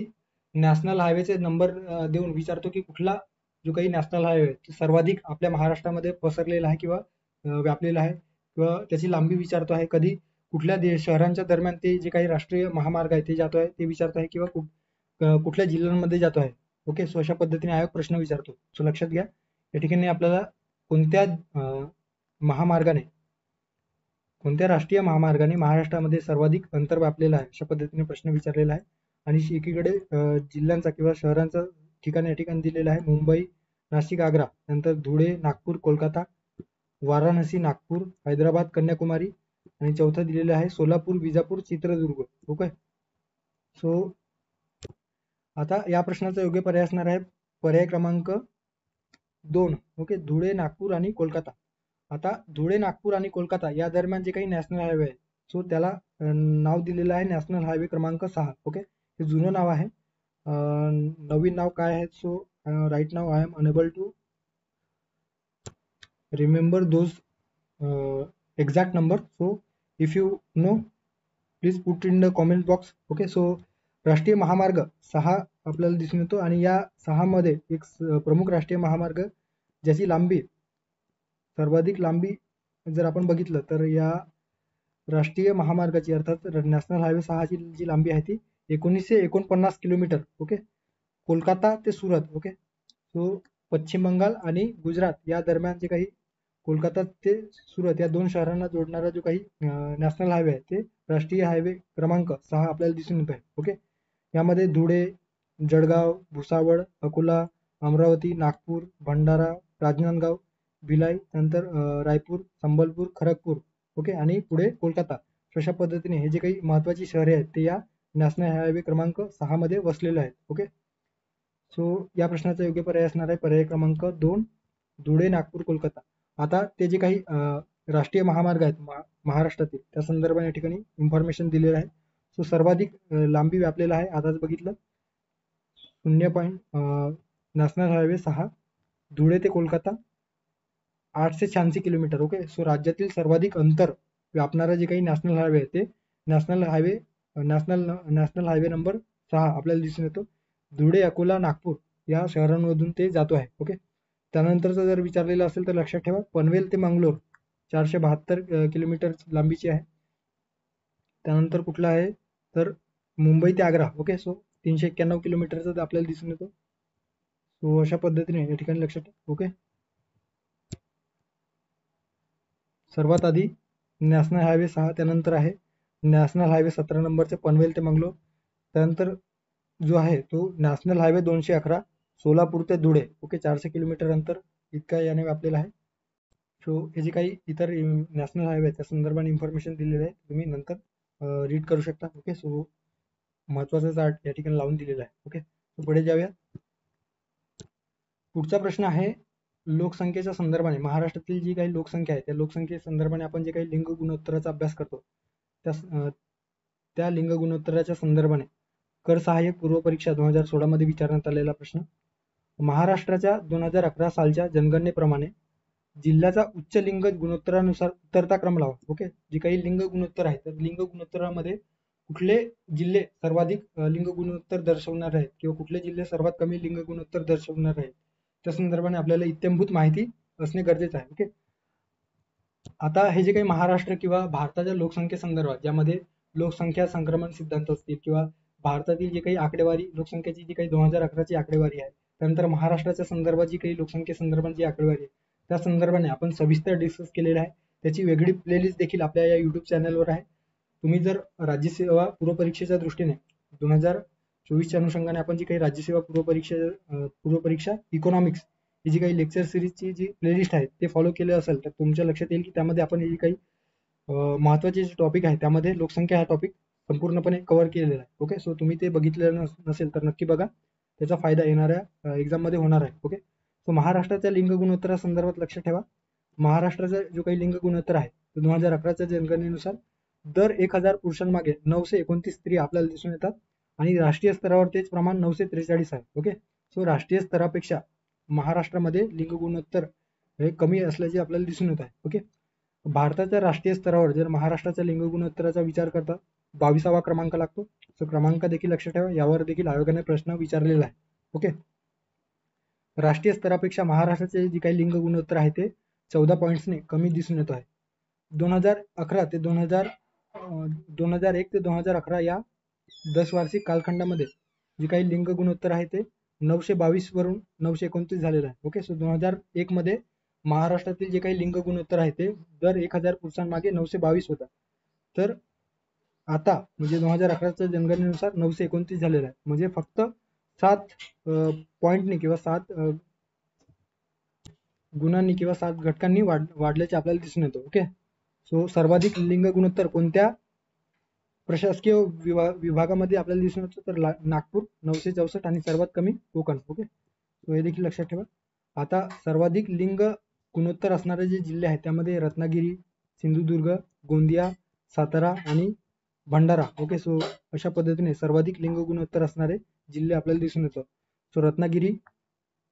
नॅशनल हायवेचे नंबर देऊन विचारतो की कुठला जो काही नॅशनल हायवे सर्वाधिक आपल्या महाराष्ट्रामध्ये पसरलेला आहे किंवा व्यापलेला आहे किंवा त्याची लांबी विचारतो आहे. कधी कुठल्या शहरांच्या दरम्यान ते जे काही राष्ट्रीय महामार्ग आहे ते जातो आहे ते विचारतो आहे, किंवा कुठल्या जिल्ह्यांमध्ये जातो आहे. ओके, सो अशा पद्धतीने आयोग प्रश्न विचारतो. सो लक्षात घ्या, या ठिकाणी आपल्याला कोणत्या महामार्गाने, कोणत्या राष्ट्रीय महामार्गाने महाराष्ट्रामध्ये सर्वाधिक अंतर व्यापलेलं आहे, अशा पद्धतीने प्रश्न विचारलेला आहे. आणि एकीकडे जिल्ह्यांचा किंवा शहरांचा ठिकाण या ठिकाणी दिलेलं आहे. मुंबई, नाशिक, आग्रा, नंतर धुळे, नागपूर, कोलकाता, वाराणसी, नागपूर, हैदराबाद, कन्याकुमारी, आणि चौथं दिलेलं आहे सोलापूर, विजापूर, चित्रदुर्ग. ओके, सो आता या प्रश्नाचा योग्य पर्याय असणार आहे पर्याय क्रमांक 2. ओके, धुळे, नागपूर आणि कोलकाता. आता धुळे, नागपूर आणि कोलकाता या दरम्यान जे काही नॅशनल हायवे आहे, सो त्याला नाव दिलेलं आहे नॅशनल हायवे क्रमांक 6. ओके, हे जुनं नाव आहे. नवीन नाव काय आहे? सो राईट नाव I am unable to remember those exact number. So if you know please put in the comment box. Okay, so राष्ट्रीय महामार्ग 6 आपल्याला दिसून येतो आणि या 6 मध्ये एक प्रमुख राष्ट्रीय महामार्ग ज्याची लांबी, सर्वाधिक लांबी जर आपण बघितलं तर या राष्ट्रीय महामार्गाची अर्थात नॅशनल हायवे 6 ची जी लांबी आहे ती 1949 किलोमीटर. ओके, कोलकाता ते सुरत. ओके, सो पश्चिम बंगाल आणि गुजरात या दरम्यान जे काही कोलकाता ते सुरत या 2 शहरांना जोडणारा जो काही नॅशनल हायवे आहे ते राष्ट्रीय हायवे क्रमांक 6 आपल्याला दिसून येत आहे. ओके, यामध्ये धुळे, जळगाव, भुसावळ, अकोला, अमरावती, नागपूर, भंडारा, राजनांदगाव, भिलाई, नंतर रायपूर, संबलपूर, खरगपूर. ओके, आणि पुढे कोलकाता. अशा पद्धतीने हे जे काही महत्वाची शहरे आहेत ते या नॅशनल हायवे क्रमांक 6 मध्ये वसलेले आहेत. ओके, सो या प्रश्नाचा योग्य पर्याय असणार आहे पर्याय क्रमांक 2, धुळे, नागपूर, कोलकाता. आता ते जे काही राष्ट्रीय महामार्ग आहेत महाराष्ट्रातील त्या संदर्भात या ठिकाणी इन्फॉर्मेशन दिलेलं आहे. सो सर्वाधिक लांबी व्यापलेला आहे, आताच बघितलं 0. नॅशनल हायवे 6 धुळे ते कोलकाता 886 किलोमीटर. ओके, सो राज्यातील सर्वाधिक अंतर व्यापणारा जे काही नॅशनल हायवे आहे ते नॅशनल हायवे नंबर 6 आपल्याला दिसून येतो. धुळे, अकोला, नागपूर या शहरांमधून ते जातो आहे. ओके, त्यानंतरचं जर विचारलेलं असेल तर लक्षात ठेवा पनवेल ते मंगलोर 472 किलोमीटर लांबीची आहे. त्यानंतर कुठला आहे तर मुंबई ते आग्रा. ओके, सो 391 किलोमीटरचा आपल्याला दिसून येतो. सो अशा पद्धतीने या ठिकाणी लक्षात ठेवा. ओके, सर्वात आधी नॅशनल हायवे 6, त्यानंतर आहे नॅशनल हायवे 17 नंबरचे पनवेल ते मंगलोर. त्यानंतर जो आहे तो नॅशनल हायवे 211 सोलापूर ते धुळे. ओके, 400 किलोमीटर अंतर इतका याने व्यापलेला आहे. सो हे जे काही इतर नॅशनल हायवे त्या संदर्भात इन्फॉर्मेशन दिलेलं आहे तुम्ही नंतर रीड करू शकता. ओके, सो महत्वाचा चार्ट या ठिकाणी लावून दिलेला आहे. ओके, सो पुढे जाऊया. पुढचा प्रश्न आहे लोकसंख्येच्या संदर्भाने महाराष्ट्रातील जी काही लोकसंख्या आहे त्या लोकसंख्ये संदर्भाने आपण जे काही लिंग गुणोत्तराचा अभ्यास करतो त्या लिंग गुणोत्तराच्या संदर्भाने कर सहाय्यक पूर्व परीक्षा 2016 मध्ये विचारण्यात आलेला प्रश्न. महाराष्ट्राच्या 2011 सालच्या जनगणनेप्रमाणे जिल्ह्याचा उच्च लिंग गुणोत्तरानुसार उतरता क्रम लावा. ओके, जे काही लिंग गुणोत्तर आहे तर लिंग गुणोत्तरामध्ये कुठले जिल्हे सर्वाधिक लिंग गुणोत्तर दर्शवणार आहेत किंवा कुठले जिल्हे सर्वात कमी लिंग गुणोत्तर दर्शवणार आहेत त्या संदर्भाने आपल्याला इत्थंभूत माहिती असणे गरजेचं आहे. ओके, आता हे जे काही महाराष्ट्र किंवा भारताच्या लोकसंख्येसंदर्भात ज्यामध्ये लोकसंख्या संक्रमण सिद्धांत असतील किंवा भारतातील जे काही आकडेवारी लोकसंख्येची जी काही 2011 ची आकडेवारी आहे, त्यानंतर महाराष्ट्राच्या संदर्भात जी काही लोकसंख्येसंदर्भात जी आकडेवारी आहे त्या संदर्भाने आपण सविस्तर डिस्कस केलेलं आहे. त्याची वेगळी प्लेलिस्ट देखील आपल्या या युट्यूब चॅनलवर आहे. तुम्ही जर राज्यसेवा पूर्व परीक्षेच्या दृष्टीने 2024च्या अनुषंगाने आपण जी काही राज्यसेवा पूर्व परीक्षा इकॉनॉमिक्स ही जी काही लेक्चर सिरीजची जी प्लेलिस्ट आहे ते फॉलो केले असेल तर तुमच्या लक्षात येईल की त्यामध्ये आपण हे काही महत्वाचे जे टॉपिक आहे त्यामध्ये लोकसंख्या हा टॉपिक संपूर्णपणे कव्हर केलेला आहे. ओके, सो तुम्ही ते बघितलेलं नसेल तर नक्की बघा, त्याचा फायदा येणाऱ्या एक्झाम मध्ये होणार आहे. ओके, सो महाराष्ट्राच्या लिंग गुणोत्तरा संदर्भात लक्षात ठेवा महाराष्ट्राचा जो काही लिंग गुणोत्तर आहे तो 2011च्या जनगणनेनुसार दर 1000 पुरुषांमागे 929 स्त्री आपल्याला दिसून येतात आणि राष्ट्रीय स्तरावर तेच प्रमाण 943 आहे. ओके, सो राष्ट्रीय स्तरापेक्षा महाराष्ट्रामध्ये लिंग गुणोत्तर हे कमी असल्याचे आपल्याला दिसून येत आहे. ओके, भारताच्या राष्ट्रीय स्तरावर जर महाराष्ट्राच्या लिंग गुणोत्तराचा विचार करता 22वा क्रमांक लागतो. सो क्रमांक देखील लक्षात ठेवा, यावर देखील आयोगाने प्रश्न विचारलेला आहे. ओके, राष्ट्रीय स्तरापेक्षा महाराष्ट्राचे जे काही लिंग गुणोत्तर आहे ते 14 पॉईंट्सने कमी दिसून येतो आहे. 2001 ते 2011 या 10 वार्षिक कालखंडामध्ये जे काही लिंग गुणोत्तर आहे ते 922 वरून 929 झालेलं आहे. ओके, सो 2001 मध्ये महाराष्ट्रातील जे काही लिंग गुणोत्तर आहे ते दर 1000 पुरुषांमागे 922 होता. तर आता म्हणजे 2011च्या जनगणनेनुसार 929 झालेलं आहे. म्हणजे फक्त 7 पॉईंटनी किंवा 7 गुणांनी किंवा 7 घटकांनी वाढल्याचे आपल्याला दिसून येतो. ओके, सो सर्वाधिक लिंग गुणोत्तर कोणत्या प्रशासकीय विभागामध्ये आपल्याला दिसून येतो, तर नागपूर 964 आणि सर्वात कमी कोकण. ओके, सो हे देखील लक्षात ठेवा. आता सर्वाधिक लिंग गुणोत्तर असणारे जे जिल्हे आहेत त्यामध्ये रत्नागिरी, सिंधुदुर्ग, गोंदिया, सातारा आणि भंडारा. ओके, सो अशा पद्धतीने सर्वाधिक लिंग गुणोत्तर असणारे जिल्हे आपल्याला दिसून येतात. सो रत्नागिरी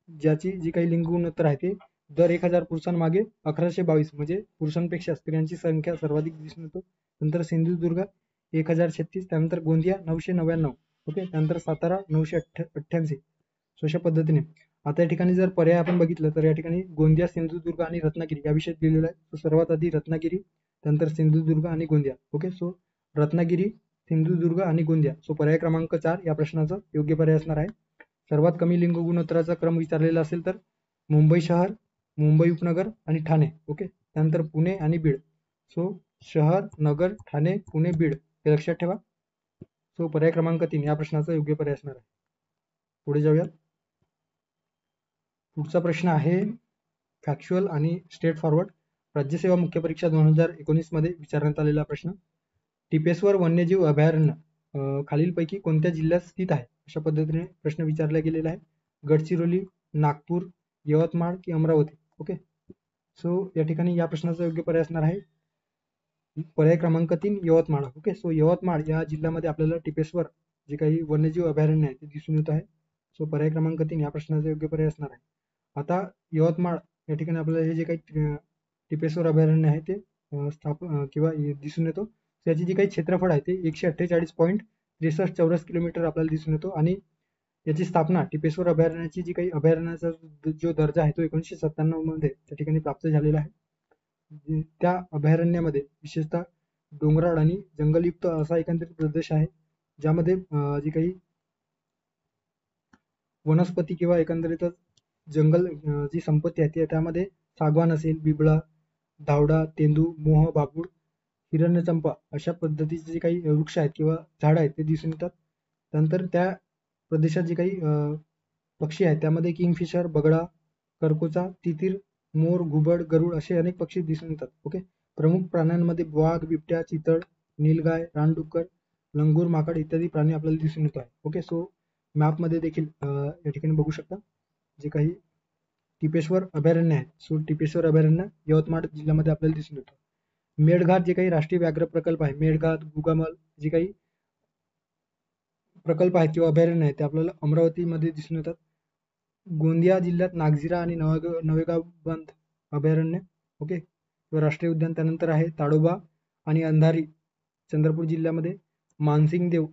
ज्याची जी काही लिंग गुणोत्तर आहे ते दर 1000 पुरुषांमागे 1122 म्हणजे पुरुषांपेक्षा स्त्रियांची संख्या सर्वाधिक दिसून येतो. नंतर सिंधुदुर्ग 1036, त्यानंतर गोंदिया 999. ओके, त्यानंतर सातारा 988. सो अशा पद्धतीने आता या ठिकाणी जर पर्याय आपण बघितलं तर या ठिकाणी गोंदिया, सिंधुदुर्ग आणि रत्नागिरी या विषयात दिलेला आहे. सो सर्वात आधी रत्नागिरी, त्यानंतर सिंधुदुर्ग आणि गोंदिया. ओके, सो रत्नागिरी, सिंधुदुर्ग आणि गोंदिया. सो पर्याय क्रमांक 4 या प्रश्नाचा योग्य पर्याय असणार आहे. सर्वात कमी लिंग गुणोत्तराचा क्रम विचारलेला असेल तर मुंबई शहर, मुंबई उपनगर आणि ठाणे. ओके, त्यानंतर पुणे आणि बीड. सो शहर, नगर, ठाणे, पुणे, बीड हे लक्षात ठेवा. सो पर्याय क्रमांक 3 या प्रश्नाचा योग्य पर्याय असणार आहे. पुढे जाऊया. पुढचा प्रश्न आहे फॅक्च्युअल आणि स्ट्रेट फॉरवर्ड. राज्यसेवा मुख्य परीक्षा 2019 मध्ये विचारण्यात आलेला प्रश्न. टिपेश्वर वन्यजीव अभयारण्य खालीलपैकी कोणत्या जिल्ह्यात स्थित आहे, अशा पद्धतीने प्रश्न विचारला गेलेला आहे. गडचिरोली, नागपूर, यवतमाळ की अमरावती. ओके, सो या ठिकाणी या प्रश्नाचा योग्य पर्याय असणार आहे पर्याय क्रमांक 3 यवतमाळ. ओके, सो यवतमाळ या जिल्ह्यामध्ये आपल्याला टिपेश्वर जे काही वन्यजीव अभयारण्य आहे ते दिसून येत आहे. सो पर्याय क्रमांक 3 या प्रश्नाचा योग्य पर्याय असणार आहे. आता यवतमाळ या ठिकाणी आपल्याला हे जे काही टिपेश्वर अभयारण्य आहे ते किंवा दिसून येतो. त्याची जी काही क्षेत्रफळ आहे ते 148.63 चौरस किलोमीटर आपल्याला दिसून येतो आणि याची स्थापना टिपेश्वर अभयारण्याची जी काही अभयारण्याचा जो दर्जा आहे तो 1997 मध्ये त्या ठिकाणी प्राप्त झालेला आहे. त्या अभयारण्यामध्ये विशेषतः डोंगराळ आणि जंगलयुक्त असा एकंदरीत प्रदेश आहे, ज्यामध्ये जी काही वनस्पती किंवा एकंदरीतच जंगल जी संपत्ती आहे त्यामध्ये सागवान असेल, बिबळा, धावडा, तेंदू, मोह, बाभूळ, हिरण्यचंपा अशा पद्धतीचे जे काही वृक्ष आहेत किंवा झाड आहेत ते दिसून येतात. त्यानंतर त्या प्रदेशात जे काही पक्षी आहेत त्यामध्ये किंगफिशर, बगळा, करकोचा, तितीर, मोर, घुबड, गरुड असे अनेक पक्षी दिसून येतात. ओके, प्रमुख प्राण्यांमध्ये वाघ, बिबट्या, चितळ, नीलगाय, रानडुक्कर, लंगूर, माकड इत्यादी प्राणी आपल्याला दिसून येत आहे. ओके, सो मॅपमध्ये देखील या ठिकाणी बघू शकता जे काही टिपेश्वर अभयारण्य आहे. सो टिपेश्वर अभयारण्य यवतमाळ जिल्ह्यामध्ये आपल्याला दिसून येतं. मेळघाट जे काही राष्ट्रीय व्याघ्र प्रकल्प आहे, मेळघाट, गुगामल जे काही प्रकल्प आहेत किंवा अभयारण्य आहेत ते आपल्याला अमरावतीमध्ये दिसून येतात. गोंदिया जिल्ह्यात नागझिरा आणि नवेगाव बंद अभयारण्य. ओके, राष्ट्रीय उद्यान. त्यानंतर आहे ताडोबा आणि अंधारी चंद्रपूर जिल्ह्यामध्ये, मानसिंगदेव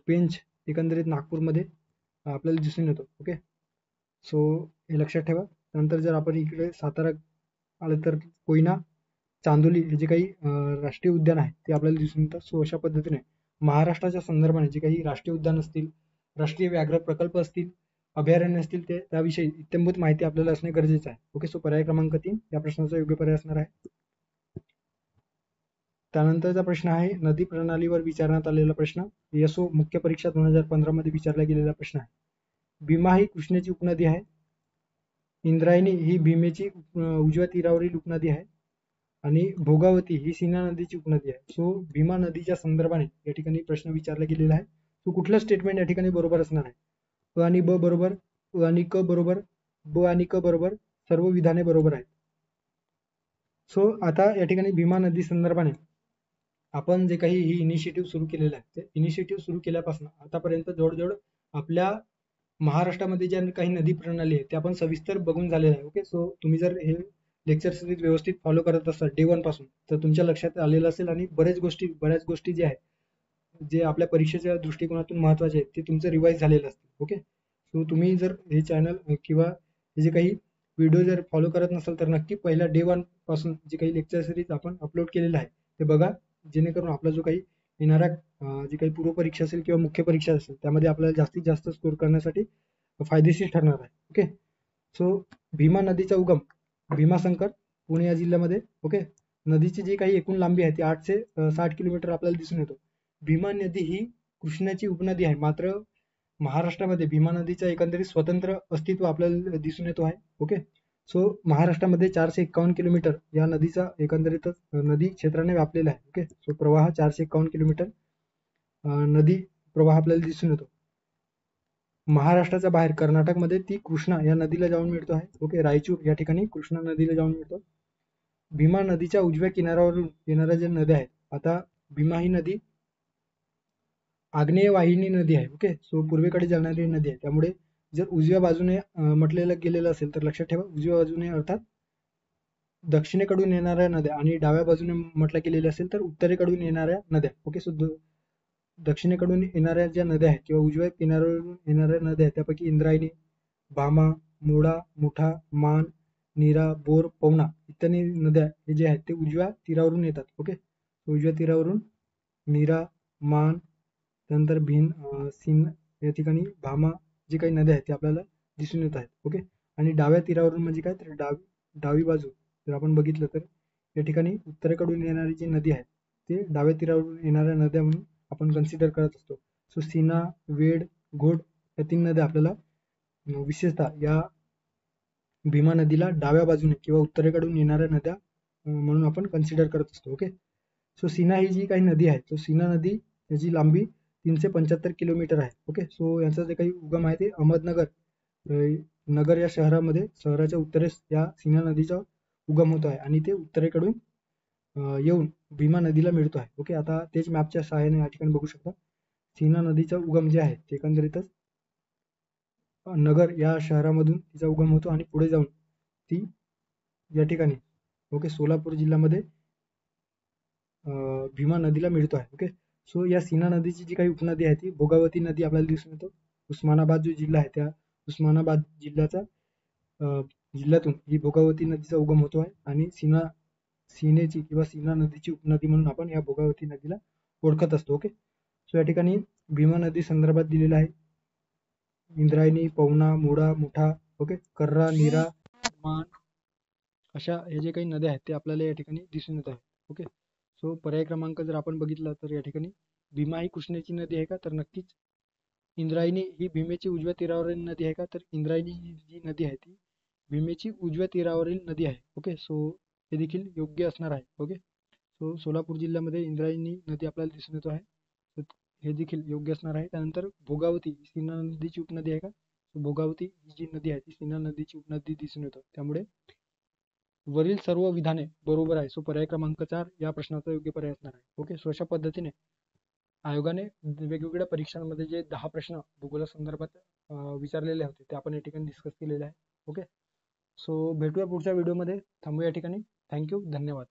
पेंच एकंदरीत नागपूरमध्ये आपल्याला दिसून येतो. ओके, सो हे लक्षात ठेवा. त्यानंतर जर आपण इकडे सातारा आलं तर कोयना, चांदोली हे जे काही राष्ट्रीय उद्यान आहे ते आपल्याला दिसून येतात. सो अशा पद्धतीने महाराष्ट्राच्या संदर्भाने जे काही राष्ट्रीय उद्यान असतील, राष्ट्रीय व्याघ्र प्रकल्प असतील, अभयारण्य असतील ते त्याविषयी इत्यंभूत माहिती आपल्याला असणे गरजेचं आहे. ओके, सो पर्याय क्रमांक 3 या प्रश्नाचा योग्य पर्याय असणार आहे. त्यानंतरचा प्रश्न आहे नदी प्रणालीवर विचारण्यात आलेला प्रश्न. यसो मुख्य परीक्षा 2015 मध्ये विचारला गेलेला प्रश्न आहे. भीमा ही कृष्णेची उपनदी आहे. इंद्रायणी ही भीमेची उजव्या तीरावरील उपनदी आहे आणि भोगावती ही सीना नदीची उपनदी आहे. सो भीमा नदीच्या संदर्भाने या ठिकाणी प्रश्न विचारला गेलेला आहे. सो कुठलं स्टेटमेंट या ठिकाणी बरोबर असणार आहे? अ आणि ब बरोबर, अ आणि क बरोबर, ब आणि क बरोबर, सर्व विधाने बरोबर आहेत. सो आता या ठिकाणी भीमा नदी संदर्भाने आपण जे काही ही इनिशिएटिव्ह सुरू केलेलं आहे, ते इनिशिएटिव्ह सुरू केल्यापासून आतापर्यंत जवळजवळ आपल्या महाराष्ट्रामध्ये ज्या काही नदी प्रणाली आहे ते आपण सविस्तर बघून झालेलं आहे. ओके, सो तुम्ही जर हे लेक्चर सिरीज व्यवस्थित फॉलो करत असाल डे 1 पासून तर तुमच्या लक्षात आलेलं असेल आणि बऱ्याच गोष्टी जे आहेत जे आपल्या परीक्षेच्या दृष्टिकोनातून महत्वाचे आहेत ते तुमचं रिवाईज झालेलं असतं. ओके, सो तुम्ही जर हे चॅनल किंवा हे जे काही व्हिडिओ जर फॉलो करत नसाल तर नक्की पहिल्या डे 1 पासून जे काही लेक्चर सिरीज आपण अपलोड केलेलं आहे ते बघा, जेणेकरून आपला जो काही येणाऱ्या जी काही पूर्व परीक्षा असेल किंवा मुख्य परीक्षा असेल त्यामध्ये आपल्याला जास्तीत जास्त स्कोर करण्यासाठी फायदेशीर ठरणार आहे. ओके, सो भीमा नदीचा उगम भीमाशंकर पुणे या जिल्ह्यामध्ये. ओके, नदीची जी काही एकूण लांबी आहे ती 860 किलोमीटर आपल्याला दिसून येतो. भीमा नदी ही कृष्णाची उपनदी आहे, मात्र महाराष्ट्रामध्ये भीमा नदीचं एकंदरीत स्वतंत्र अस्तित्व आपल्याला दिसून येतो आहे. ओके, सो महाराष्ट्रामध्ये 451 किलोमीटर या नदीचा एकंदरीत नदी क्षेत्राने व्यापलेला आहे. ओके, सो प्रवाह 451 किलोमीटर नदी प्रवाह आपल्याला दिसून येतो. महाराष्ट्राच्या बाहेर कर्नाटकमध्ये ती कृष्णा या नदीला जाऊन मिळतो आहे. ओके, रायचूर या ठिकाणी कृष्णा नदीला जाऊन मिळतो. भीमा नदीच्या उजव्या किनाऱ्यावरून येणाऱ्या ज्या नद्या आहेत, आता भीमा ही नदी आग्नेय वाहिनी नदी आहे. ओके, सो पूर्वेकडे जाणारी नदी आहे, त्यामुळे जर उजव्या बाजूने म्हटलेलं गेलेलं असेल तर लक्षात ठेवा, उजव्या बाजूने अर्थात दक्षिणेकडून येणाऱ्या नद्या आणि डाव्या बाजूने म्हटलं गेलेलं असेल तर उत्तरेकडून येणाऱ्या नद्या. ओके, सो दक्षिणेकडून येणाऱ्या ज्या नद्या आहेत किंवा उजव्या किनाऱ्यावरून येणाऱ्या नद्या आहेत त्यापैकी इंद्रायणी, भामा, मुळा, मुठा, मान, नीरा, बोर, पवना इत्यादी नद्या हे जे आहेत ते उजव्या तीरावरून येतात. ओके, उजव्या तीरावरून नीरा, मान, त्यानंतर सिन या ठिकाणी भामा जे काही नद्या आहेत ते आपल्याला दिसून येत आहेत. ओके, आणि डाव्या तीरावरून म्हणजे काय तर डावी बाजू जर आपण बघितलं तर या ठिकाणी उत्तरेकडून येणारी जी नदी आहे ते डाव्या तीरावरून येणाऱ्या नद्या म्हणून आपण कन्सिडर करत असतो. सो सीना, वेड, घोड या 3 नद्या आपल्याला विशेषतः या भीमा नदीला डाव्या बाजूने किंवा उत्तरेकडून येणाऱ्या नद्या म्हणून आपण कन्सिडर करत असतो. ओके, सो सीना ही जी काही नदी आहे, तो सीना नदी याची लांबी 375 किलोमीटर आहे. ओके, सो याचा जे काही उगम आहे ते अहमदनगर नगर या शहरामध्ये शहराच्या उत्तरेस या सीना नदीचा उगम होतो आहे आणि ते उत्तरेकडून येऊन भीमा नदीला मिळतो आहे. ओके, आता तेच मॅपच्या सहाय्याने या ठिकाणी बघू शकता. सीना नदीचा उगम जे आहे ते एकंदरीतच नगर या शहरामधून तिचा उगम होतो आणि पुढे जाऊन ती या ठिकाणी ओके सोलापूर जिल्ह्यामध्ये भीमा नदीला मिळतो आहे. ओके, सो या सीना नदीची जी काही उपनदी आहे ती भोगावती नदी आपल्याला दिसून येतो. उस्मानाबाद जो जिल्हा आहे त्या उस्मानाबाद जिल्ह्यातून ही भोगावती नदीचा उगम होतो आहे आणि सीनेची किंवा सीना नदीची उपनदी म्हणून आपण या भोगावती नदीला ओळखत असतो. ओके, सो या ठिकाणी भीमा नदी संदर्भात दिलेला आहे इंद्रायणी, पवना, मुळा, मुठा, ओके, कर्रा, नीरा, मान अशा हे जे काही नद्या आहेत ते आपल्याला या ठिकाणी दिसून येत आहे. ओके, सो पर्याय क्रमांक जर आपण बघितला तर या ठिकाणी भीमा ही कृष्णेची नदी आहे का तर नक्कीच. इंद्रायणी ही भीमेची उजव्या तीरावरील नदी आहे का तर इंद्रायणी ही जी नदी आहे ती भीमेची उजव्या तीरावरील नदी आहे. ओके, सो हे देखील योग्य असणार आहे. ओके, सो सोलापूर जिल्ह्यामध्ये इंद्रायणी नदी आपल्याला दिसून येतो आहे, हे देखील योग्य असणार आहे. त्यानंतर भोगावती सीना नदीची उपनदी आहे का, भोगावती ही जी नदी आहे ती सीना नदीची उपनदी दिसून येतो, त्यामुळे वरील सर्व विधाने बरोबर आहे. सो पर्याय क्रमांक 4 या प्रश्नाचा योग्य पर्याय असणार आहे. ओके, सो अशा पद्धतीने आयोगाने वेगवेगळ्या परीक्षांमध्ये जे 10 प्रश्न भूगोलासंदर्भात विचारलेले होते ते आपण या ठिकाणी डिस्कस केलेले आहे. ओके, सो भेटूया पुढच्या व्हिडिओमध्ये. थांबूया या ठिकाणी. थँक्यू, धन्यवाद.